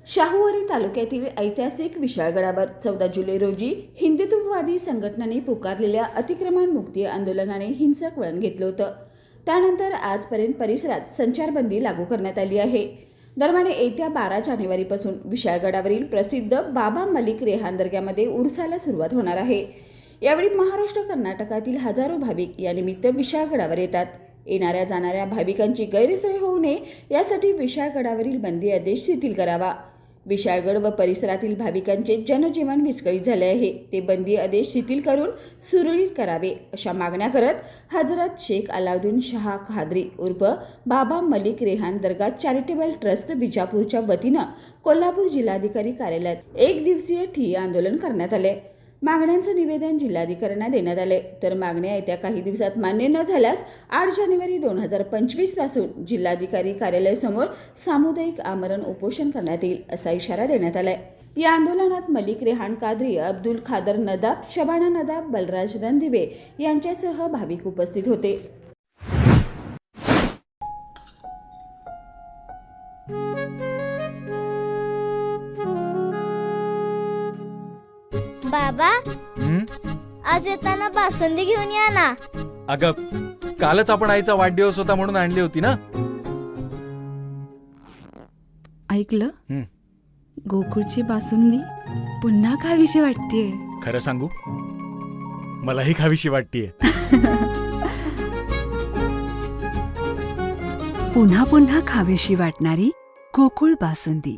शाहूवाडी तालुक्यातील ऐतिहासिक विशाळगडावर 14 जुलै रोजी हिंदुत्ववादी संघटनांनी पुकारलेल्या अतिक्रमण मुक्ती आंदोलनाने हिंसक वळण घेतलं होतं. त्यानंतर आजपर्यंत परिसरात संचारबंदी लागू करण्यात आली आहे. दरम्यान येत्या 12 जानेवारीपासून विशाळगडावरील प्रसिद्ध बाबा मलिक रेहान दर्ग्यामध्ये उर्साला सुरुवात होणार आहे. यावेळी महाराष्ट्र कर्नाटकातील हजारो भाविक या निमित्त विशाळगडावर येतात. येणाऱ्या जाणाऱ्या भाविकांची गैरसोय होऊ नये यासाठी विशाळगडावरील बंदी आदेश शिथिल करावा. विशाळगड व परिसरातील भाविकांचे जनजीवन विस्कळीत झाले आहे. ते बंदी आदेश शिथिल करून सुरळीत करावे अशा मागण्या करत हजरत शेख अलाउद्दीन शाह खाद्री उर्फ बाबा मलिक रेहान दर्गा चॅरिटेबल ट्रस्ट बिजापूरच्या वतीनं कोल्हापूर जिल्हाधिकारी कार्यालयात एक दिवसीय ठिय्या आंदोलन करण्यात आले. मागण्यांचं निवेदन जिल्हाधिकाऱ्यांना देण्यात आले. तर मागण्या येत्या काही दिवसात मान्य न झाल्यास 8 जानेवारी 2025 पासून जिल्हाधिकारी कार्यालयासमोर सामुदायिक आमरण उपोषण करण्यात येईल असा इशारा देण्यात आलाय. या आंदोलनात मलिक रेहान कादरी, अब्दुल खादर नदाब, शबाना नदाब, बलराज रणदिवे यांच्यासह भाविक उपस्थित होते. बाबा, आज येताना बासुंदी घेऊन या ना. अगं, कालच आपण आईचा वाढदिवस होता म्हणून आणली होती ना. ऐकलं, गोकुळची बासुंदी पुन्हा खावीशी वाटतेय. खरं सांगू, मलाही खावीशी वाटतेय. पुन्हा पुन्हा खावीशी वाटणारी गोकुळ बासुंदी.